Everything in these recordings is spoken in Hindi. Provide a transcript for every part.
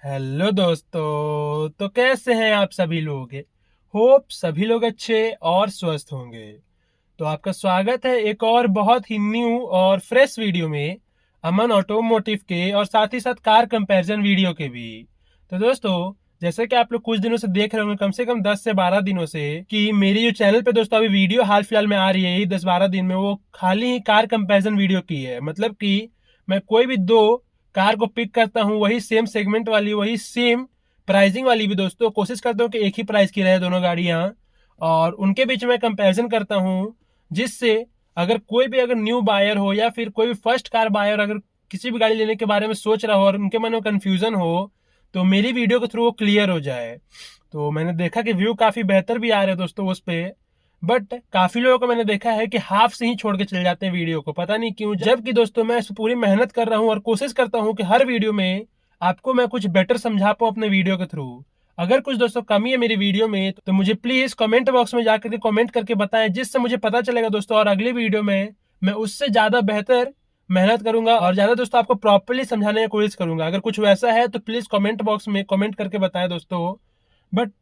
हेलो दोस्तों, तो कैसे हैं आप सभी लोग। होप सभी लोग अच्छे और स्वस्थ होंगे। तो आपका स्वागत है एक और बहुत ही न्यू और फ्रेश वीडियो में, अमन ऑटोमोटिव के और साथ ही साथ कार कंपैरिजन वीडियो के भी। तो दोस्तों, जैसे कि आप लोग कुछ दिनों से देख रहे होंगे, कम से कम 10 से 12 दिनों से, कि मेरी जो चैनल पे दोस्तों अभी वीडियो हाल फिलहाल में आ रही है, यही 10-12 दिन में, वो खाली ही कार कंपैरिजन वीडियो की है। मतलब कि मैं कोई भी दो कार को पिक करता हूँ, वही सेम सेगमेंट वाली, वही सेम प्राइसिंग वाली भी दोस्तों, कोशिश करता हूँ कि एक ही प्राइस की रहे दोनों गाड़ियाँ, और उनके बीच में कंपैरिजन करता हूँ, जिससे अगर न्यू बायर हो या फिर कोई भी फर्स्ट कार बायर अगर किसी भी गाड़ी लेने के बारे में सोच रहा हो और उनके मन में कंफ्यूजन हो, तो मेरी वीडियो के थ्रू वो क्लियर हो जाए। तो मैंने देखा कि व्यू काफी बेहतर भी आ रहे हैं दोस्तों उस पे, बट काफी लोगों को मैंने देखा है कि हाफ से ही छोड़ के चले जाते हैं वीडियो को, पता नहीं क्यों। जबकि दोस्तों मैं इस पूरी मेहनत कर रहा हूँ और कोशिश करता हूँ कि हर वीडियो में आपको मैं कुछ बेटर समझा पाऊँ अपने वीडियो के थ्रू। अगर कुछ दोस्तों कमी है मेरी वीडियो में, तो मुझे प्लीज कमेंट बॉक्स में जाकर के कमेंट करके बताएं, जिससे मुझे पता चलेगा दोस्तों, और अगली वीडियो में मैं उससे ज्यादा बेहतर मेहनत करूंगा और ज्यादा दोस्तों आपको प्रॉपर्ली समझाने की कोशिश करूंगा। अगर कुछ वैसा है तो प्लीज कमेंट बॉक्स में कमेंट करके बताएं दोस्तों। बट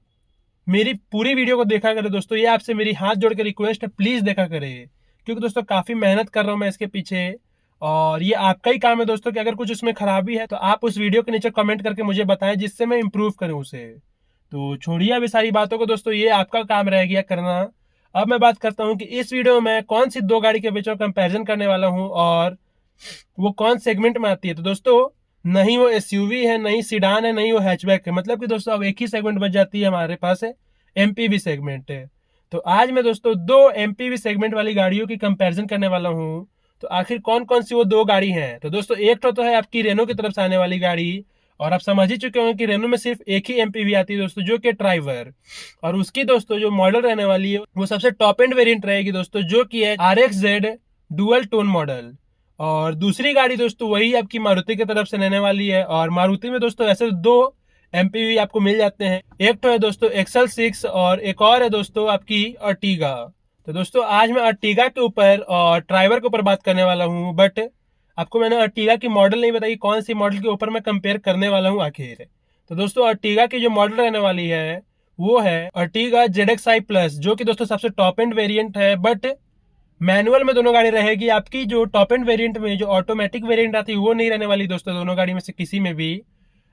मेरी पूरी वीडियो को देखा करे दोस्तों, ये आपसे मेरी हाथ जोड़ के रिक्वेस्ट है, प्लीज देखा करे, क्योंकि दोस्तों काफी मेहनत कर रहा हूँ मैं इसके पीछे। और ये आपका ही काम है दोस्तों कि अगर कुछ उसमें खराबी है तो आप उस वीडियो के नीचे कमेंट करके मुझे बताएं, जिससे मैं इंप्रूव करूँ उसे। तो छोड़िए अभी सारी बातों को दोस्तों, ये आपका काम रह गया करना। अब मैं बात करता हूँ कि इस वीडियो में कौन सी दो गाड़ी के बीच में कंपेरिजन करने वाला हूँ और वो कौन सेगमेंट में आती है। तो दोस्तों, नहीं वो एसयूवी है, नहीं सीडान है, नहीं वो हैचबैक है। मतलब कि दोस्तों अब एक ही सेगमेंट बच जाती है हमारे पास, है एमपीवी सेगमेंट है। तो आज मैं दोस्तों दो एमपीवी सेगमेंट वाली गाड़ियों की कंपैरिजन करने वाला हूँ। तो आखिर कौन कौन सी वो दो गाड़ी हैं। तो दोस्तों एक तो है आपकी रेनो की तरफ से आने वाली गाड़ी, और आप समझ ही चुके होंगे कि रेनो में सिर्फ एक ही एमपीवी आती है दोस्तों, जो कि ड्राइवर। और उसकी दोस्तों जो मॉडल रहने वाली है, वो सबसे टॉप एंड वेरिएंट रहेगी दोस्तों, जो कि है RX-Z डुअल टोन मॉडल। और दूसरी गाड़ी दोस्तों वही आपकी मारुति की तरफ से रहने वाली है। और मारुति में दोस्तों ऐसे दो एमपीवी आपको मिल जाते हैं, एक तो है दोस्तों XL6 और एक और है दोस्तों आपकी अर्टिगा। तो दोस्तों आज मैं अर्टिगा के ऊपर और ड्राइवर के ऊपर बात करने वाला हूँ, बट आपको मैंने अर्टिगा की मॉडल नहीं बताई, कौन सी मॉडल के ऊपर मैं कंपेयर करने वाला हूँ आखिर। तो दोस्तों अर्टिगा की जो मॉडल रहने वाली है वो है अर्टिगा ZXi प्लस, जो कि दोस्तों सबसे टॉप एंड वेरिएंट है। बट मैनुअल में दोनों गाड़ी रहेगी। आपकी जो टॉप एंड वेरिएंट में जो ऑटोमेटिक वेरिएंट आती है वो नहीं रहने वाली दोस्तों, दोनों गाड़ी में से किसी में भी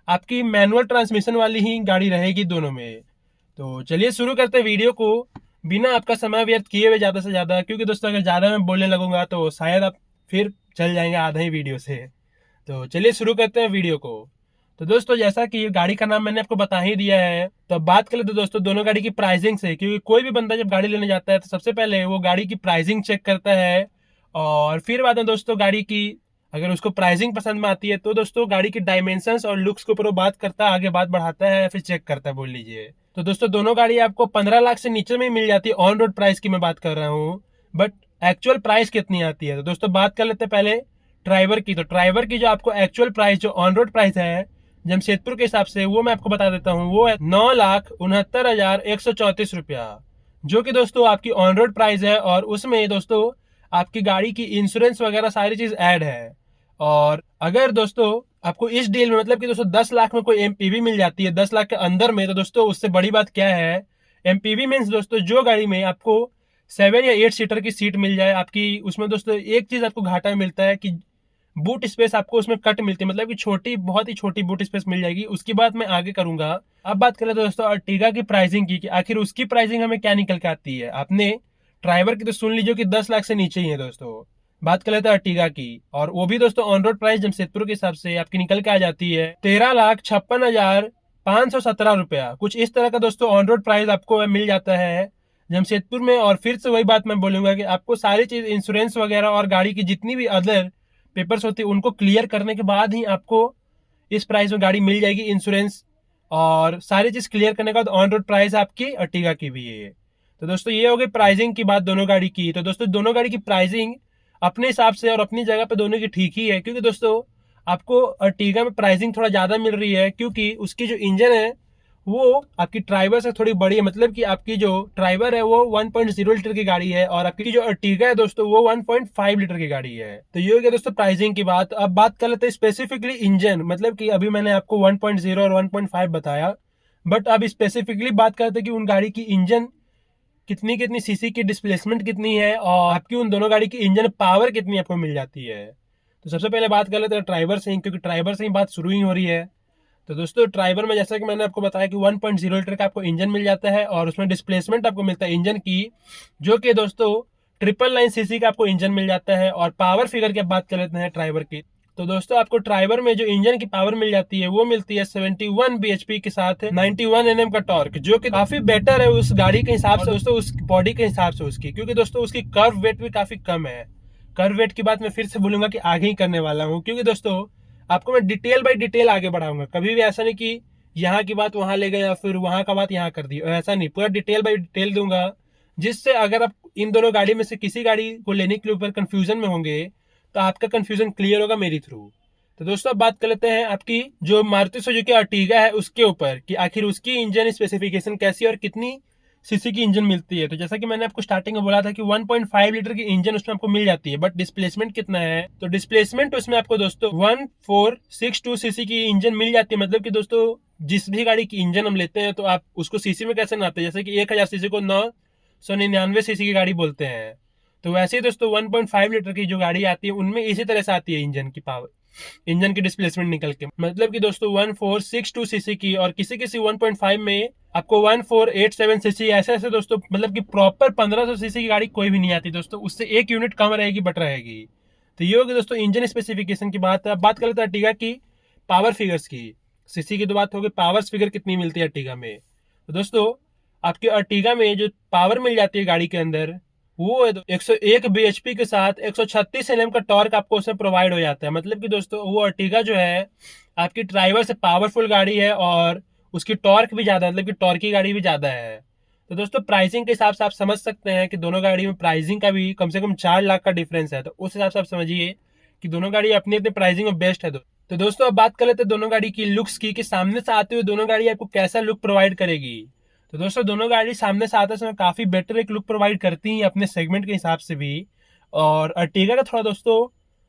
आपकी मैनुअल ट्रांसमिशन वाली ही गाड़ी रहेगी दोनों में। तो चलिए शुरू करते हैं वीडियो को, बिना आपका समय व्यर्थ किए हुए ज्यादा से ज्यादा, क्योंकि दोस्तों अगर ज्यादा मैं बोलने लगूंगा तो शायद आप फिर चल जाएंगे आधा ही वीडियो से। तो चलिए शुरू करते हैं वीडियो को। तो दोस्तों जैसा कि गाड़ी का नाम मैंने आपको बता ही दिया है, तो अब बात कर लेते हैं दोस्तों दोनों गाड़ी की प्राइसिंग से, क्योंकि कोई भी बंदा जब गाड़ी लेने जाता है तो सबसे पहले वो गाड़ी की प्राइसिंग चेक करता है, और फिर बाद में दोस्तों गाड़ी की अगर उसको प्राइसिंग पसंद में आती है तो दोस्तों गाड़ी की डायमेंशंस और लुक्स के ऊपर वो बात करता है, आगे बात बढ़ाता है, फिर चेक करता है, बोल लीजिए। तो दोस्तों दोनों गाड़ी आपको 15 लाख से नीचे में ही मिल जाती है, ऑन रोड प्राइस की मैं बात कर रहा हूँ। बट एक्चुअल प्राइस कितनी आती है, तो दोस्तों बात कर लेते हैं पहले ड्राइवर की। तो ड्राइवर की जो आपको एक्चुअल प्राइस जो ऑन रोड प्राइस है जमशेदपुर के हिसाब से, वो मैं आपको बता देता हूँ, वो है 9,69,134 रुपया, जो कि दोस्तों आपकी ऑन रोड प्राइस है। और उसमें दोस्तों आपकी गाड़ी की इंश्योरेंस वगैरह सारी चीज ऐड है। और अगर दोस्तों आपको इस डील में मतलब कि दोस्तों 10 लाख में कोई एमपीवी मिल जाती है 10 लाख के अंदर में, तो दोस्तों उससे बड़ी बात क्या है। एमपीवी मीन्स दोस्तों जो गाड़ी में आपको 7 या 8 सीटर की सीट मिल जाए आपकी, उसमें दोस्तों एक चीज आपको घाटा मिलता है कि बूट स्पेस आपको उसमें कट मिलती है, मतलब कि छोटी, बहुत ही छोटी बूट स्पेस मिल जाएगी। उसकी बात मैं आगे करूंगा। अब बात करें दोस्तों अर्टिगा की प्राइसिंग की, कि आखिर उसकी प्राइसिंग हमें क्या निकल के आती है। आपने ड्राइवर की तो सुन लीजिए कि 10 लाख से नीचे ही है दोस्तों। बात कर लेते हैं अर्टिगा की, और वो भी दोस्तों ऑन रोड प्राइस जमशेदपुर के हिसाब से आपकी निकल के आ जाती है 13,56,517 रुपया, कुछ इस तरह का दोस्तों ऑन रोड प्राइस आपको मिल जाता है जमशेदपुर में। और फिर से वही बात मैं बोलूंगा कि आपको सारी चीज इंश्योरेंस वगैरह और गाड़ी की जितनी भी अदर पेपर्स होती है उनको क्लियर करने के बाद ही आपको इस प्राइस में गाड़ी मिल जाएगी। इंश्योरेंस और सारी चीज क्लियर करने के बाद ऑन रोड प्राइस आपकी अर्टिगा की भी है। तो दोस्तों ये हो गई प्राइसिंग की बात दोनों गाड़ी की। तो दोस्तों दोनों गाड़ी की प्राइसिंग अपने हिसाब से और अपनी जगह पे दोनों की ठीक ही है, क्योंकि दोस्तों आपको अर्टिगा में प्राइसिंग थोड़ा ज्यादा मिल रही है, क्योंकि उसकी जो इंजन है वो आपकी ट्राइबर से थोड़ी बड़ी है, मतलब कि आपकी जो ट्राइबर है वो 1.0 लीटर की गाड़ी है और आपकी जो अर्टिगा है दोस्तों वो 1.5 लीटर की गाड़ी है। तो ये हो गया दोस्तों प्राइसिंग की बात। अब बात कर लेते हैं स्पेसिफिकली इंजन, मतलब कि अभी मैंने आपको 1.0 और 1.5 बताया, बट अब स्पेसिफिकली बात करते हैं कि उन गाड़ी की इंजन कितनी कितनी सीसी की, डिस्प्लेसमेंट कितनी है और आपकी उन दोनों गाड़ी की इंजन पावर कितनी आपको मिल जाती है। तो सबसे पहले बात कर लेते हैं ट्राइबर से ही, क्योंकि ट्राइबर से ही बात शुरू ही हो रही है। तो दोस्तों ट्राइबर में जैसा कि मैंने आपको बताया कि 1.0 लीटर का आपको इंजन मिल जाता है और उसमें डिस्प्लेसमेंट आपको मिलता है इंजन की, जो कि दोस्तों 999 सीसी का आपको इंजन मिल जाता है। और पावर फिगर की बात कर लेते हैं ट्राइबर की, तो दोस्तों आपको ट्राइबर में जो इंजन की पावर मिल जाती है वो मिलती है 71 bhp के साथ 91 Nm का टॉर्क, जो कि काफी बेटर है उस गाड़ी के हिसाब से दोस्तों, उस बॉडी के हिसाब से उसकी, क्योंकि दोस्तों उसकी कर्व वेट भी काफी कम है। कर्व वेट की बात मैं फिर से बोलूंगा कि आगे ही करने वाला हूँ, क्योंकि दोस्तों आपको मैं डिटेल बाई डिटेल आगे बढ़ाऊंगा। कभी भी ऐसा नहीं कि यहाँ की बात वहां ले गए या फिर वहां का बात यहाँ कर दी, ऐसा नहीं, पूरा डिटेल बाई डिटेल दूंगा, जिससे अगर आप इन दोनों गाड़ी में से किसी गाड़ी को लेने के ऊपर कंफ्यूजन में होंगे तो आपका कंफ्यूजन क्लियर होगा मेरी थ्रू। तो दोस्तों अब बात कर लेते हैं आपकी जो मारुति सुजुकी अर्टिगा है उसके ऊपर कि आखिर उसकी इंजन स्पेसिफिकेशन कैसी और कितनी सीसी की इंजन मिलती है। तो जैसा कि मैंने आपको स्टार्टिंग में बोला था कि 1.5 लीटर की इंजन उसमें आपको मिल जाती है, बट डिस्प्लेसमेंट कितना है, तो डिस्प्लेसमेंट उसमें आपको दोस्तों 1462 सीसी की इंजन मिल जाती है। मतलब कि दोस्तों जिस भी गाड़ी की इंजन हम लेते हैं तो आप उसको सीसी में कैसे नाते हैं, जैसे कि 1000 सीसी को 999 सीसी की गाड़ी बोलते हैं, तो वैसे ही दोस्तों 1.5 लीटर की जो गाड़ी आती है उनमें इसी तरह से आती है इंजन की पावर, इंजन की डिस्प्लेसमेंट निकल के, मतलब कि दोस्तों 1462 सीसी की, और किसी किसी 1.5 में आपको 1487 सीसी, ऐसे ऐसे दोस्तों, मतलब कि प्रॉपर 1500 सीसी की गाड़ी कोई भी नहीं आती दोस्तों, उससे एक यूनिट कम रहेगी बट रहेगी। तो ये होगी दोस्तों इंजन स्पेसिफिकेशन की बात। अब बात कर लेते हैं अर्टिगा की पावर फिगर्स की। सीसी की तो बात होगी, पावर फिगर कितनी मिलती है अर्टिगा में। तो दोस्तों आपके अर्टिगा में जो पावर मिल जाती है गाड़ी के अंदर वो 101 bhp के साथ 136 Nm का टॉर्क आपको उसमें प्रोवाइड हो जाता है। मतलब कि दोस्तों वो अर्टिगा जो है आपकी ड्राइवर से पावरफुल गाड़ी है और उसकी टॉर्क भी ज्यादा, मतलब कि टॉर्क की गाड़ी भी ज्यादा है। तो दोस्तों प्राइसिंग के हिसाब से आप समझ सकते हैं कि दोनों गाड़ी में प्राइसिंग का भी कम से कम 4 लाख का डिफरेंस है। तो उस हिसाब से आप समझिए कि दोनों गाड़ी अपनी अपनी प्राइसिंग में बेस्ट है। तो दोस्तों अब बात कर लेते हैं दोनों गाड़ी की लुक्स की, कि सामने से आते हुए दोनों गाड़ी आपको कैसा लुक प्रोवाइड करेगी। तो दोस्तों दोनों गाड़ी सामने से आते समय काफी बेटर एक लुक प्रोवाइड करती हैं अपने सेगमेंट के हिसाब से भी। और अर्टिगा का थोड़ा दोस्तों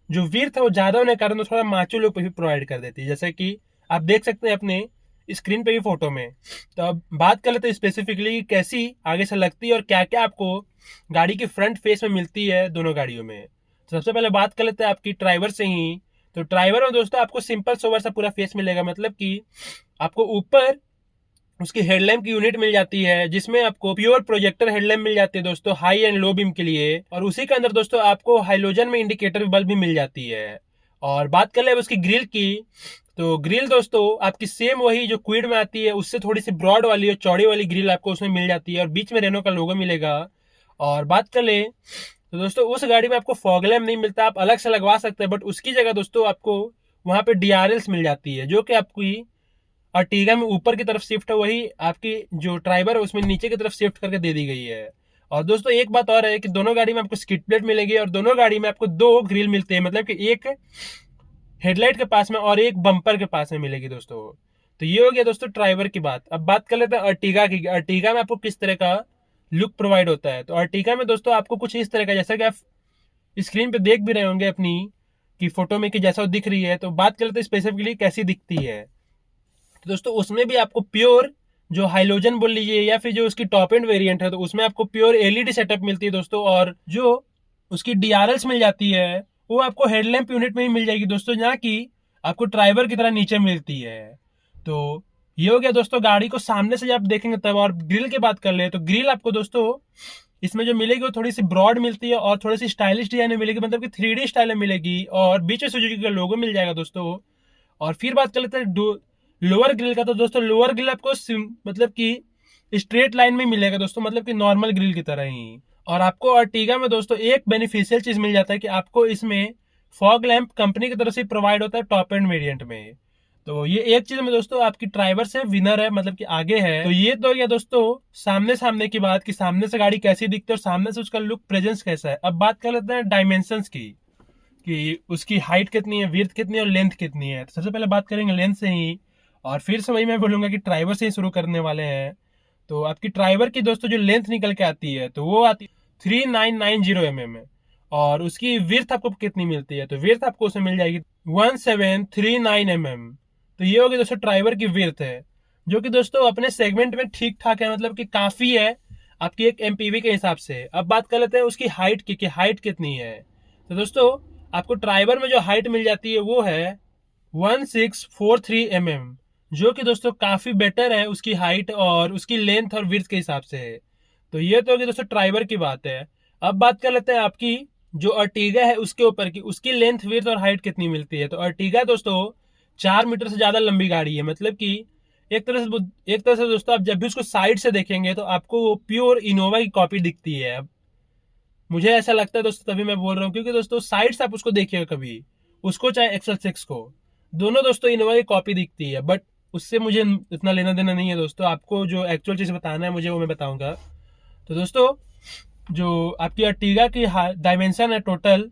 जो विड्थ है वो ज्यादा होने के कारण थोड़ा माचो लुक भी प्रोवाइड कर देती है, जैसे कि आप देख सकते हैं अपने स्क्रीन पे भी फोटो में। तो अब बात कर लेते हैं स्पेसिफिकली कैसी आगे से लगती है और क्या क्या आपको गाड़ी की फ्रंट फेस में मिलती है दोनों गाड़ियों में। तो सबसे पहले बात कर लेते हैं आपकी ड्राइवर से ही। तो ड्राइवर में दोस्तों आपको सिंपल सोवर सा पूरा फेस मिलेगा, मतलब कि आपको ऊपर उसकी हेडलैम्प की यूनिट मिल जाती है जिसमें आपको प्योर प्रोजेक्टर हेडलैम्प मिल जाती है दोस्तों हाई एंड लो बीम के लिए, और उसी के अंदर दोस्तों आपको हाइलोजन में इंडिकेटर बल्ब भी मिल जाती है। और बात कर ले उसकी ग्रिल की, तो ग्रिल दोस्तों आपकी सेम वही जो क्विड में आती है उससे थोड़ी सी ब्रॉड वाली और चौड़ी वाली ग्रिल आपको उसमें मिल जाती है और बीच में रेनो का लोगो मिलेगा। और बात कर ले तो दोस्तों उस गाड़ी में आपको फॉग लैम्प नहीं मिलता, आप अलग से लगवा सकते हैं, बट उसकी जगह दोस्तों आपको वहां पे डीआरएल्स मिल जाती है जो कि आपकी अर्टिगा में ऊपर की तरफ शिफ्ट है, वही आपकी जो ड्राइवर है उसमें नीचे की तरफ शिफ्ट करके दे दी गई है। और दोस्तों एक बात और है कि दोनों गाड़ी में आपको स्किड प्लेट मिलेगी और दोनों गाड़ी में आपको 2 ग्रिल मिलते हैं, मतलब कि एक हेडलाइट के पास में और एक बम्पर के पास में मिलेगी दोस्तों। तो ये हो गया दोस्तों ड्राइवर की बात। अब बात कर लेते हैं अर्टिगा की। अर्टिगा में आपको किस तरह का लुक प्रोवाइड होता है। तो अर्टिगा में दोस्तों आपको कुछ इस तरह का, जैसा कि आप स्क्रीन पे देख भी रहे होंगे अपनी की फोटो में कि जैसा वो दिख रही है। तो बात कर लेते हैं स्पेसिफिकली कैसी दिखती है। तो दोस्तों उसमें भी आपको प्योर जो हाइलोजन बोल लीजिए या फिर जो उसकी टॉप एंड वेरिएंट है तो उसमें आपको प्योर एलईडी सेटअप मिलती है दोस्तों, और जो उसकी डीआरएल्स मिल जाती है वो आपको हेडलैम्प यूनिट में ही मिल जाएगी दोस्तों, जहाँ की आपको ड्राइवर की तरह नीचे मिलती है। तो ये हो गया दोस्तों गाड़ी को सामने से जब आप देखेंगे तब। और ग्रिल की बात कर ले तो ग्रिल आपको दोस्तों इसमें जो मिलेगी वो थोड़ी सी ब्रॉड मिलती है और थोड़ी सी स्टाइलिश डिजाइन में मिलेगी, मतलब कि 3D स्टाइल में मिलेगी और बीच में सुजुकी का लोगो मिल जाएगा दोस्तों। और फिर बात कर लेते हैं लोअर ग्रिल का। तो दोस्तों लोअर ग्रिल आपको मतलब कि स्ट्रेट लाइन में मिलेगा दोस्तों, मतलब कि नॉर्मल ग्रिल की तरह ही। और आपको अर्टिगा में दोस्तों एक बेनिफिशियल चीज मिल जाता है कि आपको इसमें फॉग लैंप कंपनी की तरफ से प्रोवाइड होता है टॉप एंड वेरिएंट में। तो ये एक चीज में दोस्तों आपकी ड्राइवर से विनर है, मतलब कि आगे है। तो ये तो गया दोस्तों सामने सामने की बात कि सामने से गाड़ी कैसी दिखती है और सामने से उसका लुक प्रेजेंस कैसा है। अब बात कर लेते हैं डायमेंशंस की कि उसकी हाइट कितनी है, विड्थ कितनी है और लेंथ कितनी है। तो सबसे पहले बात करेंगे लेंथ से ही। और फिर से वही मैं बोलूंगा कि ट्राइबर से ही शुरू करने वाले हैं। तो आपकी ट्राइबर की दोस्तों जो लेंथ निकल के आती है तो वो आती है 3990 mm है। और उसकी विर्थ आपको कितनी मिलती है, तो विर्थ आपको उसमें मिल जाएगी 1739 mm। तो ये होगी दोस्तों ट्राइबर की विर्थ है, जो कि दोस्तों अपने सेगमेंट में ठीक ठाक है, मतलब कि काफी है आपकी एक एमपीवी के हिसाब से। अब बात कर लेते हैं उसकी हाइट की कि हाइट कितनी है। तो दोस्तों आपको ट्राइबर में जो हाइट मिल जाती है वो है 1643 mm, जो कि दोस्तों काफी बेटर है उसकी हाइट और उसकी लेंथ और विड्थ के हिसाब से है। तो ये तो होगी दोस्तों ट्राइबर की बात है। अब बात कर लेते हैं आपकी जो अर्टिगा है उसके ऊपर की उसकी लेंथ विड्थ और हाइट कितनी मिलती है। तो अर्टिगा दोस्तों 4 मीटर से ज्यादा लंबी गाड़ी है, मतलब कि एक तरह से दोस्तों आप जब भी उसको साइड से देखेंगे तो आपको वो प्योर इनोवा की कॉपी दिखती है। अब मुझे ऐसा लगता है दोस्तों, तभी मैं बोल रहा हूँ, क्योंकि दोस्तों साइड से आप उसको देखिएगा कभी, उसको चाहे एक्सल 6 को, दोनों दोस्तों इनोवा की कॉपी दिखती है। बट उससे मुझे इतना लेना देना नहीं है दोस्तों, आपको जो एक्चुअल चीज बताना है मुझे वो मैं बताऊंगा। तो दोस्तों जो आपकी अर्टिगा की डायमेंशन है टोटल,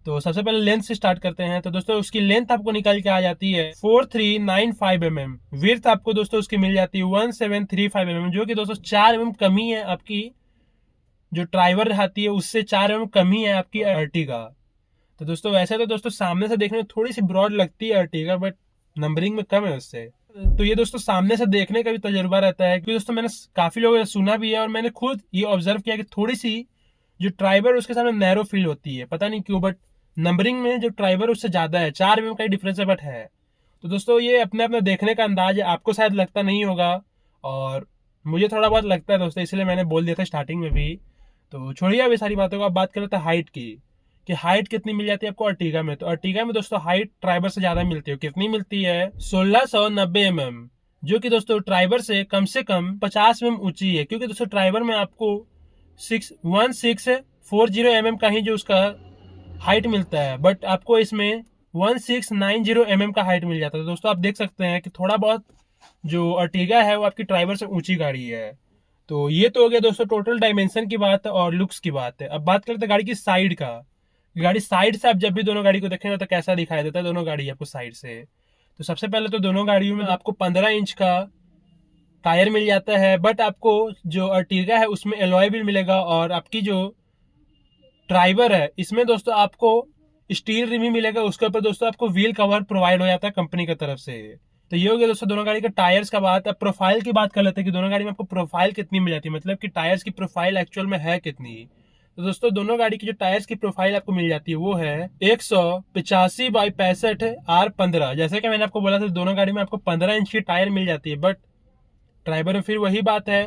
तो सबसे पहले लेंथ से स्टार्ट करते हैं। तो दोस्तों उसकी लेंथ आपको निकल के आ जाती है 4395 mm। विड्थ आपको दोस्तों उसकी मिल जाती है 1735 mm, जो कि दोस्तों 4 mm कमी है आपकी जो ट्राइबर आती है उससे 4 mm कमी है आपकी अर्टिगा। तो दोस्तों वैसे तो दोस्तों सामने से देखने में थोड़ी सी ब्रॉड लगती है अर्टिगा, बट नंबरिंग में कम है उससे। तो ये दोस्तों सामने से देखने का भी तजुर्बा रहता है, क्योंकि दोस्तों मैंने काफी लोगों से सुना भी है और मैंने खुद ये ऑब्जर्व किया कि थोड़ी सी जो ट्राइबर उसके सामने नैरो फील होती है, पता नहीं क्यों, बट नंबरिंग में जो ट्राइबर उससे ज्यादा है, 4 mm का ही डिफरेंस है, बट है। तो दोस्तों ये अपने अपने देखने का अंदाज है, आपको शायद लगता नहीं होगा और मुझे थोड़ा बहुत लगता है दोस्तों, इसलिए मैंने बोल दिया था स्टार्टिंग में भी। तो छोड़िए अभी सारी बातों को, आप बात कर लेते हैं हाइट की कि हाइट कितनी मिल जाती है आपको अर्टिगा में। तो अर्टिगा में दोस्तों हाइट ट्राइबर से ज्यादा मिलती है, कितनी मिलती है 1690 mm, जो कि दोस्तों ट्राइबर से कम 50 mm ऊंची है, क्योंकि दोस्तों ट्राइबर में आपको 1640 mm का ही जो उसका हाइट मिलता है, बट आपको इसमें 1690 mm का हाइट मिल जाता है। तो दोस्तों आप देख सकते हैं कि थोड़ा बहुत जो अर्टिगा है वो आपकी ट्राइबर से ऊंची गाड़ी है। तो ये तो हो गया दोस्तों टोटल डायमेंशन की बात और लुक्स की बात है। अब बात करते हैं गाड़ी की साइड का। गाड़ी साइड से आप जब भी दोनों गाड़ी को देखेंगे तो कैसा दिखाई देता है दोनों गाड़ी आपको साइड से। तो सबसे पहले तो दोनों गाड़ियों में आपको 15 इंच का टायर मिल जाता है, बट आपको जो अर्टिगा है उसमें एलॉय व्हील मिलेगा और आपकी जो ट्राइबर है इसमें दोस्तों आपको स्टील रिम ही मिलेगा, उसके ऊपर दोस्तों आपको व्हील कवर प्रोवाइड हो जाता है कंपनी की तरफ से। तो ये हो गया दोस्तों दोनों गाड़ी के टायर्स का बात। अब प्रोफाइल की बात कर लेते हैं कि दोनों गाड़ी में आपको प्रोफाइल कितनी मिल जाती है, मतलब कि टायर्स की प्रोफाइल एक्चुअल में है कितनी। तो दोस्तों दोनों गाड़ी की जो टायर्स की प्रोफाइल आपको मिल जाती है वो है 185x65 R15। जैसे कि मैंने आपको बोला था दोनों गाड़ी में आपको 15 इंच की टायर मिल जाती है, बट ट्राइबर में फिर वही बात है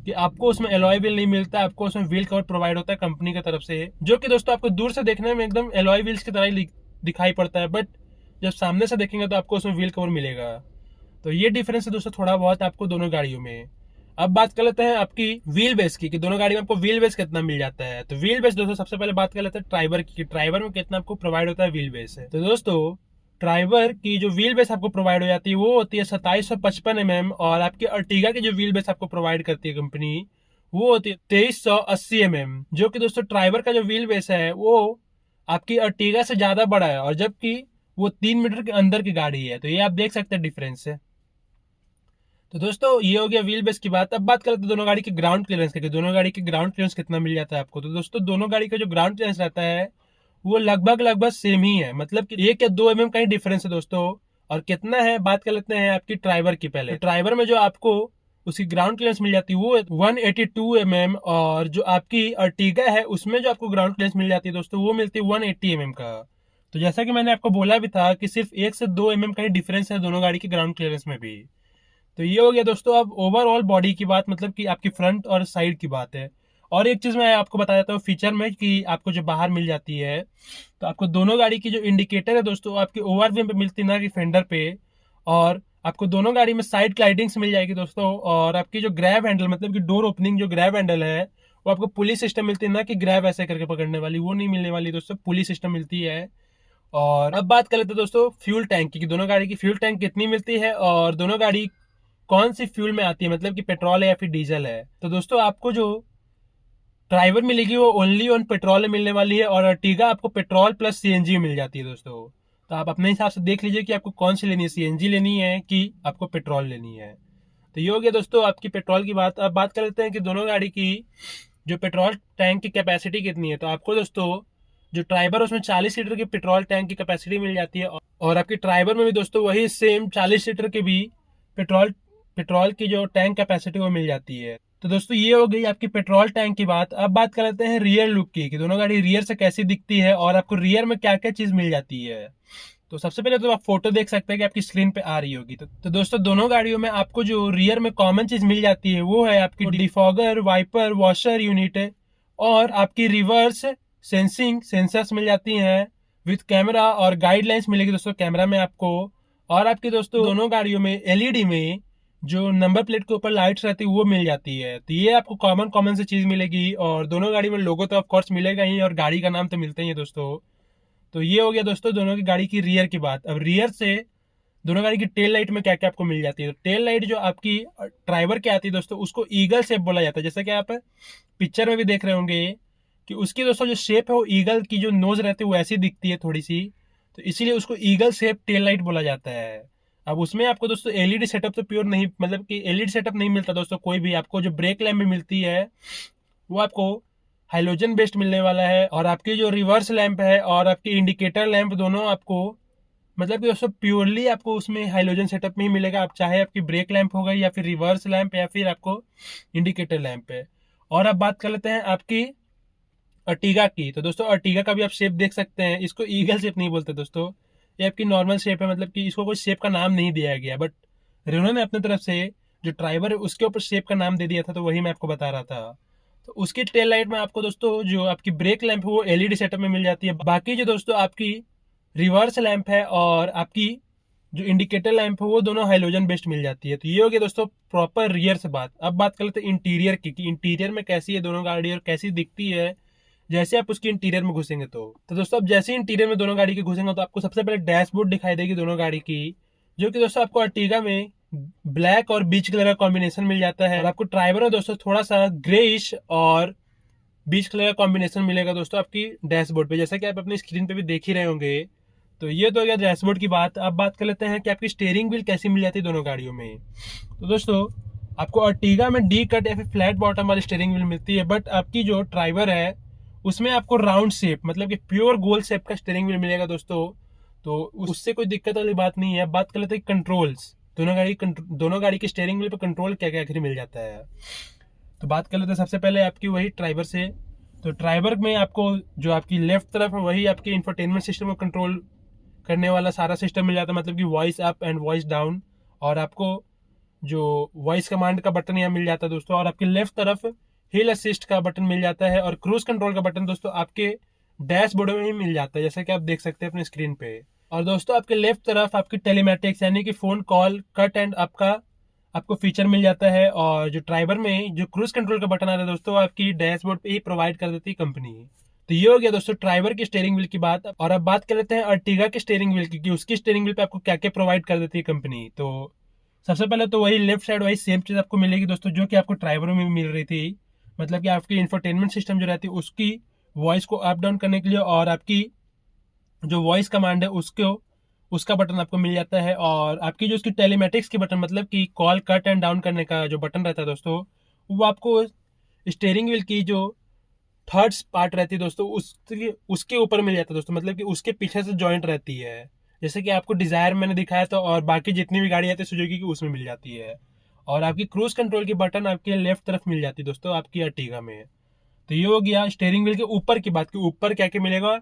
कि आपको उसमें एलॉय व्हील नहीं मिलता, आपको उसमें व्हील कवर प्रोवाइड होता है कंपनी की तरफ से, जो कि दोस्तों आपको दूर से देखने में एकदम एलॉय व्हील्स की तरह ही दिखाई पड़ता है, बट जब सामने से देखेंगे तो आपको उसमें व्हील कवर मिलेगा। तो ये डिफरेंस है दोस्तों थोड़ा बहुत आपको दोनों गाड़ियों में। अब बात कर लेते हैं आपकी व्हील बेस की कि दोनों गाड़ी में आपको व्हील बेस कितना मिल जाता है। तो व्हील बेस दोस्तों सबसे पहले बात कर लेते हैं ट्राइबर की, ट्राइबर में कितना आपको प्रोवाइड होता है व्हील बेस है। तो दोस्तों ट्राइबर की जो व्हील बेस आपको प्रोवाइड हो जाती है वो होती है 2755 mm, और आपकी अर्टिगा की जो व्हील बेस आपको प्रोवाइड करती है कंपनी वो होती है 2380 mm, जो कि दोस्तों ट्राइबर का जो व्हील बेस है वो आपकी अर्टिगा से ज्यादा बड़ा है और जबकि वो 3 मीटर के अंदर की गाड़ी है। तो ये आप देख सकते हैं डिफरेंस है। तो दोस्तों ये हो गया व्हील बेस की बात। अब बात करते हैं दोनों गाड़ी के ग्राउंड क्लियरेंस की, दोनों गाड़ी के ग्राउंड क्लियरेंस कितना मिल जाता है आपको। तो दोस्तों दोनों गाड़ी का जो ग्राउंड क्लियरेंस रहता है वो लगभग सेम ही है, मतलब कि 1 या 2 mm का ही डिफरेंस है दोस्तों। और कितना है बात कर लेते हैं आपकी ट्राइबर की पहले। तो ट्राइबर में जो आपको उसकी ग्राउंड क्लियरेंस मिल जाती है वो 182 mm, और जो आपकी अर्टिगा है उसमें जो आपको ग्राउंड क्लियरेंस मिल जाती है दोस्तों वो मिलती है 180 mm का। तो जैसा कि मैंने आपको बोला भी था कि सिर्फ 1 से 2 mm का ही डिफरेंस है दोनों गाड़ी के ग्राउंड क्लियरेंस में भी। तो ये हो गया दोस्तों अब ओवरऑल बॉडी की बात, मतलब कि आपकी फ्रंट और साइड की बात है। और एक चीज मैं आपको बता देता हूँ फीचर में कि आपको जो बाहर मिल जाती है, तो आपको दोनों गाड़ी की जो इंडिकेटर है दोस्तों आपकी ओवरव्यू पे मिलती है ना कि फेंडर पे। और आपको दोनों गाड़ी में साइड ग्लाइडिंग्स मिल जाएगी दोस्तों, और आपकी जो ग्रैब हैंडल मतलब कि डोर ओपनिंग जो ग्रैब हैंडल है वो आपको पुलिस सिस्टम मिलती है ना कि ग्रैब ऐसे करके पकड़ने वाली, वो नहीं मिलने वाली दोस्तों, पुलिस सिस्टम मिलती है। और अब बात कर लेते हैं दोस्तों फ्यूल टैंक की कि दोनों गाड़ी की फ्यूल टैंक कितनी मिलती है और दोनों गाड़ी कौन सी फ्यूल में आती है, मतलब कि पेट्रोल है या फिर डीजल है। तो दोस्तों आपको जो ड्राइवर मिलेगी वो ओनली ऑन पेट्रोल में मिलने वाली है और अर्टिगा आपको पेट्रोल प्लस सीएनजी मिल जाती है दोस्तों। तो आप अपने हिसाब से देख लीजिए कि आपको कौन सी लेनी है, सीएनजी लेनी है कि आपको पेट्रोल लेनी है। तो ये हो गया दोस्तों आपकी पेट्रोल की बात। अब बात कर लेते हैं कि दोनों गाड़ी की जो पेट्रोल टैंक की कैपेसिटी कितनी है। तो आपको दोस्तों जो ट्राइबर उसमें 40 लीटर की पेट्रोल टैंक की कैपेसिटी मिल जाती है, और आपकी ट्राइबर में भी दोस्तों वही सेम 40 लीटर की भी पेट्रोल पेट्रोल की जो टैंक कैपेसिटी वो मिल जाती है। तो दोस्तों ये हो गई आपकी पेट्रोल टैंक की बात। अब बात कर लेते हैं रियर लुक की, कि दोनों गाड़ी रियर से कैसी दिखती है और आपको रियर में क्या क्या चीज मिल जाती है। तो सबसे पहले तो आप फोटो देख सकते हैं कि आपकी स्क्रीन पे आ रही होगी। तो दोस्तों दोनों गाड़ियों में आपको जो रियर में कॉमन चीज मिल जाती है वो है आपकी डिफॉगर, वाइपर, वॉशर यूनिट है, और आपकी रिवर्स सेंसिंग सेंसर्स मिल जाती हैं विथ कैमरा, और गाइडलाइंस मिलेगी दोस्तों कैमरा में आपको। और आपकी दोस्तों दोनों गाड़ियों में एलईडी में जो नंबर प्लेट के ऊपर लाइट्स रहती है वो मिल जाती है। तो ये आपको कॉमन कॉमन से चीज मिलेगी, और दोनों गाड़ी में लोगो तो ऑफ कोर्स मिलेगा ही, और गाड़ी का नाम तो मिलता ही है दोस्तों। तो ये हो गया दोस्तों दोनों की गाड़ी की रियर की बात। अब रियर से दोनों गाड़ी की टेल लाइट में क्या क्या आपको मिल जाती है। तो टेल लाइट जो आपकी ड्राइवर की आती है दोस्तों, उसको ईगल शेप बोला जाता है। जैसा कि आप पिक्चर में भी देख रहे होंगे कि उसकी दोस्तों जो शेप है वो ईगल की जो नोज रहती है वो ऐसी दिखती है थोड़ी सी, तो इसीलिए उसको ईगल शेप टेल लाइट बोला जाता है। अब उसमें आपको दोस्तों एलईडी सेटअप तो प्योर नहीं, मतलब कि एलईडी सेटअप नहीं मिलता दोस्तों कोई भी। आपको जो ब्रेक लैम्प में मिलती है वो आपको हाइलोजन बेस्ड मिलने वाला है, और आपकी जो रिवर्स लैंप है और आपकी इंडिकेटर लैंप दोनों आपको, मतलब कि दोस्तों प्योरली आपको उसमें हाइलोजन सेटअप में ही मिलेगा। आप चाहे आपकी ब्रेक लैंप हो गई या फिर रिवर्स लैंप या फिर आपको इंडिकेटर लैंप है। और अब बात कर लेते हैं आपकी अर्टिगा की। तो दोस्तों अर्टिगा का भी आप शेप देख सकते हैं, इसको ईगल शेप नहीं बोलते दोस्तों, ये आपकी नॉर्मल शेप है, मतलब कि इसको कोई शेप का नाम नहीं दिया गया, बट रेनो ने अपनी तरफ से जो ड्राइवर है उसके ऊपर शेप का नाम दे दिया था, तो वही मैं आपको बता रहा था। तो उसकी टेल लाइट में आपको दोस्तों जो आपकी ब्रेक लैंप है वो एलईडी सेटअप में मिल जाती है। बाकी जो दोस्तों आपकी रिवर्स लैंप है और आपकी जो इंडिकेटर लैंप है वो दोनों हाइलोजन बेस्ड मिल जाती है। तो ये हो गया दोस्तों प्रॉपर रियर से बात। अब बात कर लेते हैं इंटीरियर की, कि इंटीरियर में कैसी है दोनों गाड़ी और कैसी दिखती है जैसे आप उसकी इंटीरियर में घुसेंगे। तो दोस्तों अब जैसे इंटीरियर में दोनों गाड़ी के घुसेंगे तो आपको सबसे पहले डैशबोर्ड दिखाई देगी दोनों गाड़ी की, जो कि दोस्तों आपको अर्टिगा में ब्लैक और बीच कलर का कॉम्बिनेशन मिल जाता है, और आपको ड्राइवर में दोस्तों थोड़ा सा ग्रेइश और बीच कलर का कॉम्बिनेशन मिलेगा दोस्तों आपकी डैशबोर्ड पे, जैसा कि आप अपनी स्क्रीन पे भी देख ही रहे होंगे। तो ये तो हो गया डैशबोर्ड की बात। अब बात कर लेते हैं कि आपकी स्टीयरिंग व्हील कैसी मिल जाती है दोनों गाड़ियों में। तो दोस्तों आपको अर्टिगा में डी कट या फिर फ्लैट बॉटम वाली स्टीयरिंग व्हील मिलती है, बट आपकी जो ड्राइवर है उसमें आपको राउंड शेप, मतलब कि प्योर गोल शेप का स्टीयरिंग व्हील मिलेगा दोस्तों। तो उससे कोई दिक्कत वाली बात नहीं है। बात कर लेते हैं कंट्रोल्स, दोनों गाड़ी की स्टीयरिंग व्हील पर कंट्रोल क्या क्या आखिर मिल जाता है। तो बात कर लेते हैं सबसे पहले आपकी वही ड्राइवर से। तो ड्राइवर में आपको जो आपकी लेफ्ट तरफ है वही आपके इंफोटेनमेंट सिस्टम को कंट्रोल करने वाला सारा सिस्टम मिल जाता है, मतलब कि voice up and voice down, और आपको जो वॉइस कमांड का बटन यहाँ मिल जाता है दोस्तों। और आपकी लेफ्ट तरफ हिल असिस्ट का बटन मिल जाता है, और क्रूज कंट्रोल का बटन दोस्तों आपके डैशबोर्ड में ही मिल जाता है, जैसा कि आप देख सकते हैं अपने स्क्रीन पे। और दोस्तों आपके लेफ्ट तरफ आपकी टेलीमेटिक्स यानी कि फोन कॉल कट एंड आपका आपको फीचर मिल जाता है। और जो ड्राइवर में जो क्रूज कंट्रोल का बटन आता है दोस्तों आपकी डैशबोर्ड पे ही प्रोवाइड कर देती है कंपनी। तो ये हो गया दोस्तों ड्राइवर की स्टीयरिंग व्हील की बात। और अब बात कर लेते हैं अर्टिगा की स्टीयरिंग व्हील की, कि उसकी स्टीयरिंग व्हील पे आपको क्या क्या प्रोवाइड कर देती है कंपनी। तो सबसे पहले तो वही लेफ्ट साइड वही सेम चीज आपको मिलेगी दोस्तों जो कि आपको ड्राइवरों में मिल रही थी, मतलब कि आपकी इंफोटेनमेंट सिस्टम जो रहती है उसकी वॉइस को अप डाउन करने के लिए, और आपकी जो वॉइस कमांड है उसका बटन आपको मिल जाता है। और आपकी जो उसकी टेलीमेटिक्स की बटन, मतलब कि कॉल कट एंड डाउन करने का जो बटन रहता है दोस्तों, वो आपको स्टीयरिंग व्हील की जो थर्ड पार्ट रहती है दोस्तों उसके ऊपर मिल जाता है दोस्तों, मतलब कि उसके पीछे से जॉइंट रहती है। जैसे कि आपको डिजायर मैंने दिखाया था, और बाकी जितनी भी गाड़ी आती है सुजुकी की उसमें मिल जाती है। और आपकी क्रूज कंट्रोल की बटन आपके लेफ्ट तरफ मिल जाती है दोस्तों आपकी अर्टिगा में। तो ये हो गया स्टीयरिंग व्हील के ऊपर की बात, कि ऊपर क्या क्या मिलेगा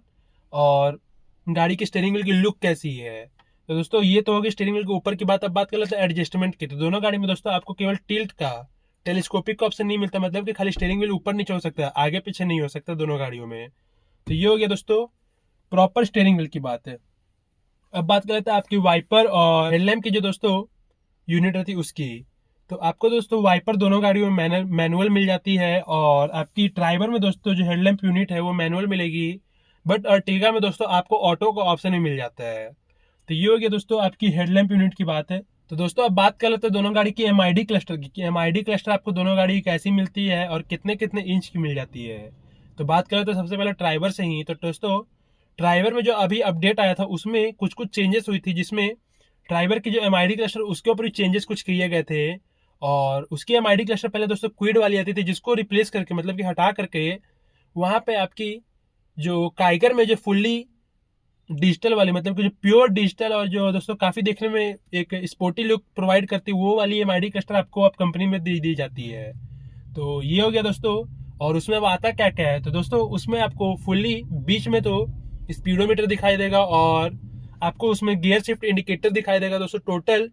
और गाड़ी की स्टीयरिंग व्हील की लुक कैसी है। तो दोस्तों ये तो होगी स्टीयरिंग व्हील के ऊपर की बात। अब बात कर लेते हैं एडजस्टमेंट की। तो दोनों गाड़ी में दोस्तों आपको केवल टिल्ट का टेलीस्कोपिक का ऑप्शन नहीं मिलता, मतलब कि खाली स्टीयरिंग व्हील ऊपर नीचे हो सकता है, आगे पीछे नहीं हो सकता दोनों गाड़ियों में। तो ये हो गया दोस्तों प्रॉपर स्टीयरिंग व्हील की बात है। अब बात कर लेते हैं आपकी वाइपर और हेडलैम्प की जो दोस्तों यूनिट रहती है उसकी। तो आपको दोस्तों वाइपर दोनों गाड़ियों में मैनुअल मिल जाती है, और आपकी ड्राइवर में दोस्तों जो हेडलैम्प यूनिट है वो मैनुअल मिलेगी, बट अर्टिगा में दोस्तों आपको ऑटो का ऑप्शन भी मिल जाता है। तो ये हो गया दोस्तों आपकी हेडलैम्प यूनिट की बात है। तो दोस्तों अब बात कर लेते हैं दोनों गाड़ी की एमआईडी क्लस्टर की, एमआईडी क्लस्टर आपको दोनों गाड़ी की कैसी मिलती है और कितने कितने इंच की मिल जाती है। तो बात करें तो सबसे पहले ड्राइवर से ही। तो दोस्तों ड्राइवर में जो अभी अपडेट आया था उसमें कुछ कुछ चेंजेस हुई थी, जिसमें ड्राइवर की जो एमआईडी क्लस्टर उसके ऊपर भी चेंजेस कुछ किए गए थे। और उसकी एमआईडी क्लस्टर पहले दोस्तों क्विड वाली आती थी, जिसको रिप्लेस करके मतलब कि हटा करके वहाँ पे आपकी जो काइगर में जो फुल्ली डिजिटल वाली मतलब कि जो प्योर डिजिटल और जो दोस्तों काफ़ी देखने में एक स्पोर्टी लुक प्रोवाइड करती है, वो वाली एमआईडी क्लस्टर आपको अब कंपनी में दी जाती है। तो ये हो गया दोस्तों। और उसमें अब आता क्या क्या है, तो दोस्तों उसमें आपको फुल्ली बीच में तो स्पीडोमीटर दिखाई देगा, और आपको उसमें गियर शिफ्ट इंडिकेटर दिखाई देगा दोस्तों। टोटल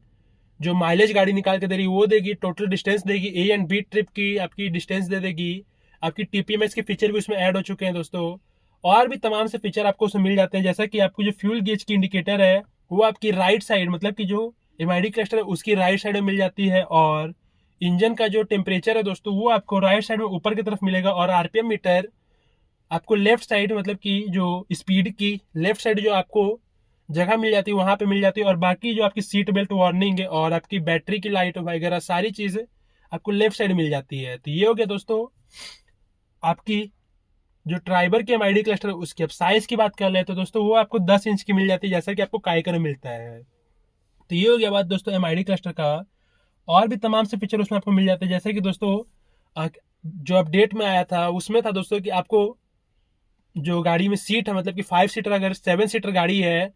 जो माइलेज गाड़ी निकाल के दे रही है वो देगी, टोटल डिस्टेंस देगी, ए एंड बी ट्रिप की आपकी डिस्टेंस दे देगी। आपकी टीपीएमएस के फीचर भी उसमें ऐड हो चुके हैं दोस्तों, और भी तमाम से फीचर आपको उसमें मिल जाते हैं। जैसा कि आपको जो फ्यूल गेज की इंडिकेटर है वो आपकी राइट साइड मतलब कि जो एमआईडी क्लस्टर है उसकी राइट साइड में मिल जाती है, और इंजन का जो टेम्परेचर है दोस्तों वो आपको राइट साइड में ऊपर की तरफ मिलेगा, और आरपीएम मीटर आपको लेफ्ट साइड मतलब कि जो स्पीड की लेफ्ट साइड जो आपको जगह मिल जाती है वहां पे मिल जाती है। और बाकी जो आपकी सीट बेल्ट वार्निंग है और आपकी बैटरी की लाइट वगैरह सारी चीज़ें आपको लेफ्ट साइड मिल जाती है। तो ये हो गया दोस्तों आपकी जो ड्राइवर की एमआईडी क्लस्टर है उसकी। अब साइज की बात कर ले तो दोस्तों वो आपको 10 इंच की मिल जाती है, जैसा कि आपको काइकर में मिलता है। तो ये हो गया बात दोस्तों एमआईडी क्लस्टर का। और भी तमाम से फीचर उसमें आपको मिल जाते हैं, जैसे कि दोस्तों जो अपडेट में आया था उसमें था दोस्तों कि आपको जो गाड़ी में सीट है मतलब कि 5 सीटर अगर 7 सीटर गाड़ी है